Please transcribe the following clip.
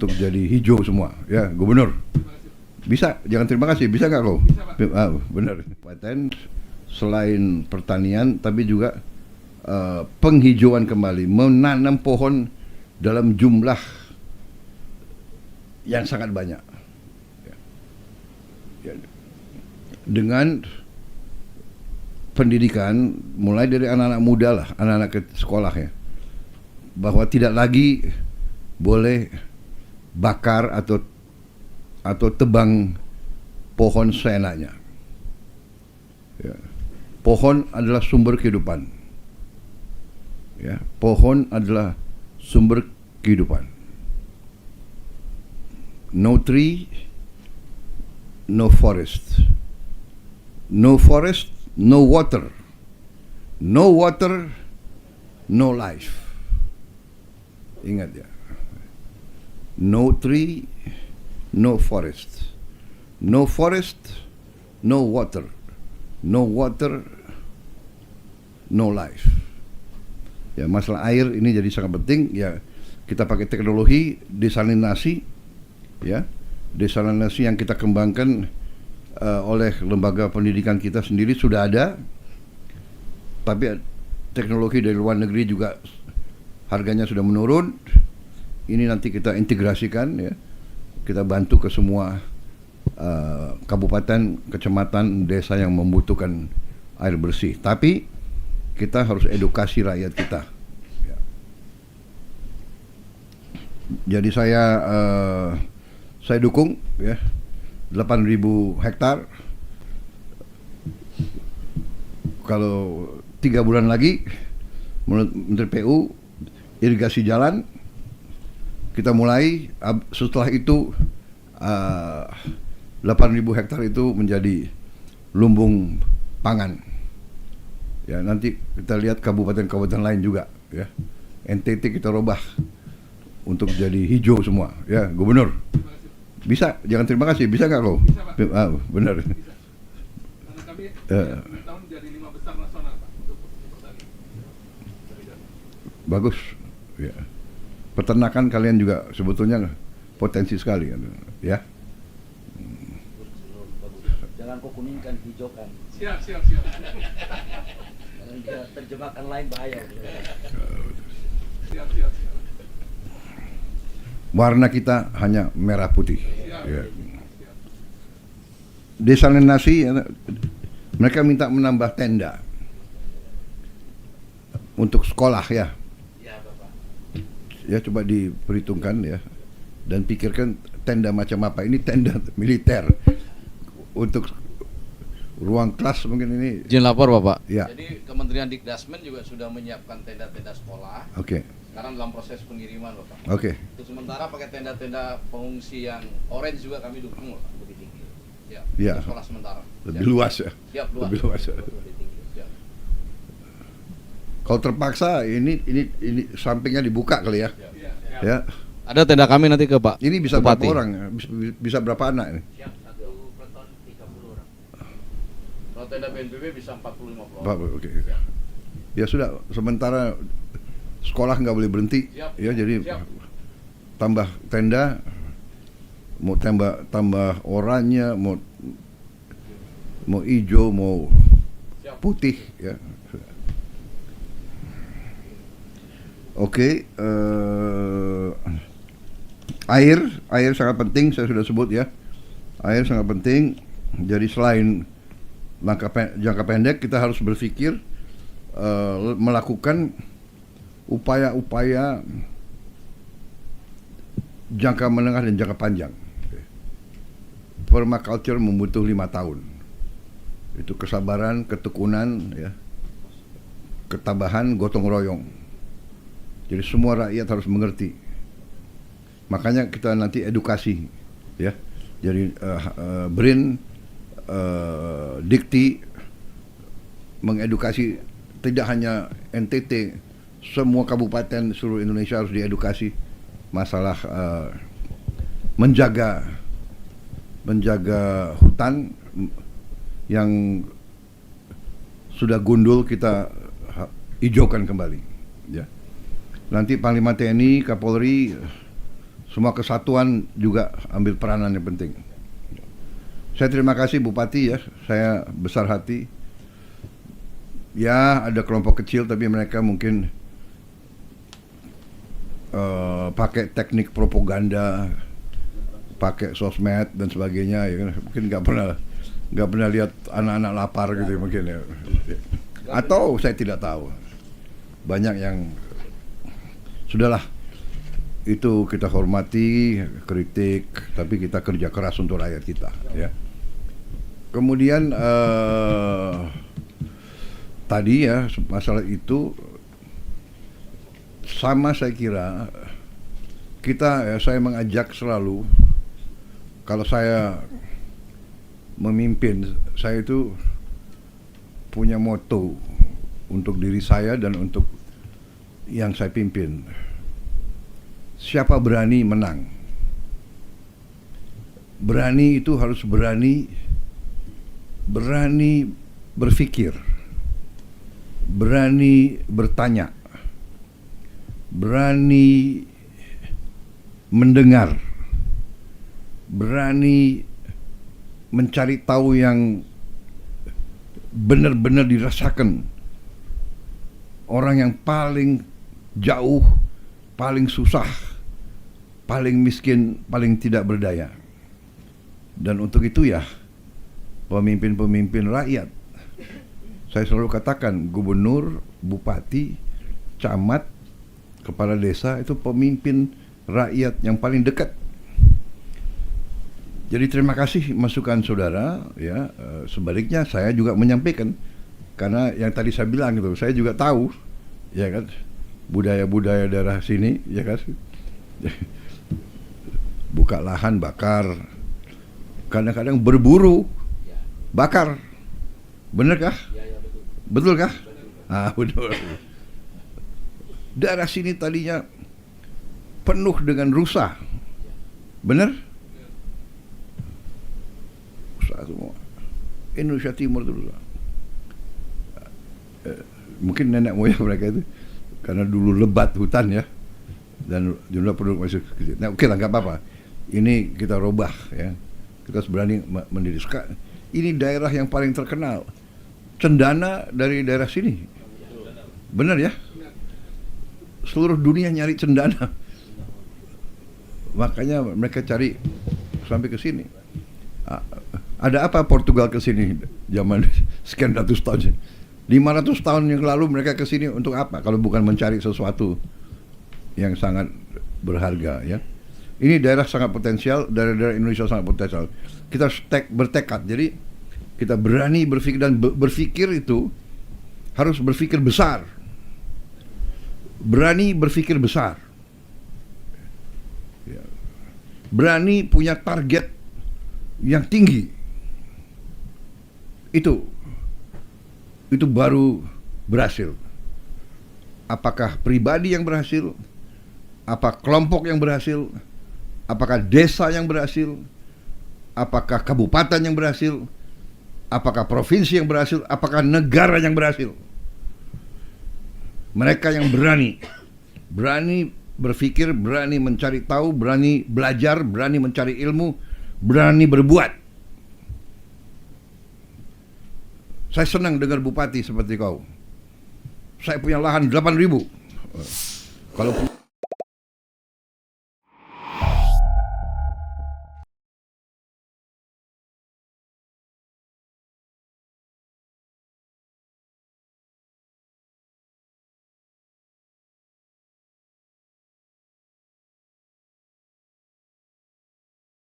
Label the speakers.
Speaker 1: untuk jadi hijau semua, ya Gubernur. Bisa, jangan terima kasih, bisa nggak kau? Benar. Paten selain pertanian, tapi juga penghijauan kembali, menanam pohon dalam jumlah yang sangat banyak. Dengan pendidikan mulai dari anak-anak muda lah, anak-anak ke sekolah ya, bahwa tidak lagi boleh bakar atau tebang pohon seenaknya. Ya. Pohon adalah sumber kehidupan. Ya, pohon adalah sumber kehidupan. No tree, no forest. No forest, no water. No water, no life. Ingat ya. No tree, no forest. No forest, no water. No water, no life. Ya, masalah air ini jadi sangat penting. Ya, kita pakai teknologi desalinasi. Ya, desalinasi yang kita kembangkan oleh lembaga pendidikan kita sendiri sudah ada, tapi teknologi dari luar negeri juga harganya sudah menurun. Ini nanti kita integrasikan ya, kita bantu ke semua kabupaten, kecamatan, desa yang membutuhkan air bersih. Tapi kita harus edukasi rakyat kita ya. Jadi saya dukung ya 8.000 hektar. Kalau 3 bulan lagi menurut Menteri PU irigasi jalan kita mulai. Setelah itu 8.000 hektar itu menjadi lumbung pangan. Ya, nanti kita lihat kabupaten-kabupaten lain juga ya. NTT kita robah untuk jadi hijau semua ya, Gubernur. Bisa, jangan terima kasih, bisa nggak kau? Bisa, Pak. Benar. Bisa. Kami tahun jadi 5 besar nasional Pak untuk pertanian. Bagus, ya. Peternakan kalian juga sebetulnya potensi sekali, ya.
Speaker 2: Jangan kau kuningkan, hijaukan.
Speaker 3: Siap.
Speaker 2: Jangan terjemahkan lain bahaya.
Speaker 3: Siap.
Speaker 1: Warna kita hanya merah putih. Ya. Desalinasi, mereka minta menambah tenda untuk sekolah ya. Ya, coba diperhitungkan ya, dan pikirkan tenda macam apa. Ini tenda militer untuk ruang kelas mungkin ini.
Speaker 4: Izin lapor Bapak.
Speaker 1: Ya.
Speaker 4: Jadi Kementerian Dikdasmen juga sudah menyiapkan tenda-tenda sekolah.
Speaker 1: Oke.
Speaker 4: Sekarang dalam proses pengiriman Bapak.
Speaker 1: Oke.
Speaker 4: Untuk sementara pakai tenda-tenda pengungsi yang orange juga kami dukung Bapak. Lebih tinggi. Ya.
Speaker 1: Ya.
Speaker 4: Untuk sekolah sementara.
Speaker 1: Lebih luas ya.
Speaker 4: Siap, luas.
Speaker 1: Lebih luas ya.
Speaker 4: Lebih tinggi. Siap.
Speaker 1: Kalau terpaksa ini sampingnya dibuka kali ya. Ya.
Speaker 4: Ada tenda kami nanti ke Pak
Speaker 1: Ini bisa
Speaker 4: Bupati.
Speaker 1: berapa orang? Bisa berapa anak ini?
Speaker 2: Siap, 1 peleton 30 orang.
Speaker 4: Kalau tenda BNPB bisa 40-50
Speaker 1: Pak,
Speaker 4: orang.
Speaker 1: oke. Ya sudah, sementara sekolah nggak boleh berhenti.
Speaker 4: Siap.
Speaker 1: Ya, jadi
Speaker 4: Siap.
Speaker 1: tambah tenda, mau tambah oranye, mau hijau, mau
Speaker 4: Siap.
Speaker 1: putih ya. Oke, air sangat penting, saya sudah sebut ya. Air sangat penting. Jadi selain jangka pendek, kita harus berpikir melakukan upaya-upaya jangka menengah dan jangka panjang. Permaculture membutuh 5 tahun. Itu kesabaran, ketekunan, ya, ketabahan, gotong royong. Jadi semua rakyat harus mengerti. Makanya kita nanti edukasi, ya. Jadi BRIN, Dikti mengedukasi tidak hanya NTT, semua kabupaten seluruh Indonesia harus diedukasi masalah menjaga hutan yang sudah gundul, kita hijaukan kembali, ya. Nanti Panglima TNI, Kapolri, semua kesatuan juga ambil peranan yang penting. Saya terima kasih Bupati ya, saya besar hati. Ya ada kelompok kecil tapi mereka mungkin pakai teknik propaganda, pakai sosmed dan sebagainya ya kan. Mungkin nggak pernah lihat anak-anak lapar gitu mungkin ya. Atau saya tidak tahu. Banyak yang sudahlah, itu kita hormati, kritik, tapi kita kerja keras untuk rakyat kita ya. Kemudian tadi ya masalah itu sama, saya kira kita ya, saya mengajak selalu kalau saya memimpin, saya itu punya moto untuk diri saya dan untuk yang saya pimpin. Siapa berani menang. Berani itu harus berani berpikir, berani bertanya, berani mendengar, berani mencari tahu yang benar-benar dirasakan orang yang paling jauh, paling susah, paling miskin, paling tidak berdaya. Dan untuk itu ya pemimpin-pemimpin rakyat, saya selalu katakan gubernur, bupati, camat, kepala desa itu pemimpin rakyat yang paling dekat. Jadi terima kasih masukan saudara ya. Sebaliknya saya juga menyampaikan, karena yang tadi saya bilang itu, saya juga tahu ya kan budaya-budaya daerah sini ya kan. Buka lahan bakar, kadang-kadang berburu bakar, benar kah? Betul kah? Betul. Daerah sini tadinya penuh dengan rusa, benar? Rusa semua. Indonesia Timur itu rusa. Mungkin nenek moyang mereka itu karena dulu lebat hutan ya, dan jumlah penduduk masih kecil. Nah oke lah, nggak apa-apa. Ini kita robah ya. Kita berani mendiri. Ini daerah yang paling terkenal. Cendana dari daerah sini. Benar ya? Seluruh dunia nyari cendana. Makanya mereka cari sampai ke sini. Ada apa Portugal ke sini zaman sekian ratus tahun? 500 tahun yang lalu mereka ke sini untuk apa? Kalau bukan mencari sesuatu yang sangat berharga ya. Ini daerah sangat potensial, daerah-daerah Indonesia sangat potensial. Kita bertekad, jadi kita berani berpikir, dan berpikir itu harus berpikir besar. Berani berpikir besar. Berani punya target yang tinggi. Itu baru berhasil. Apakah pribadi yang berhasil? Apa kelompok yang berhasil? Apakah desa yang berhasil? Apakah kabupaten yang berhasil? Apakah provinsi yang berhasil? Apakah negara yang berhasil? Mereka yang berani berpikir, berani mencari tahu, berani belajar, berani mencari ilmu, berani berbuat. Saya senang dengar bupati seperti kau. Saya punya lahan 8.000. Kalau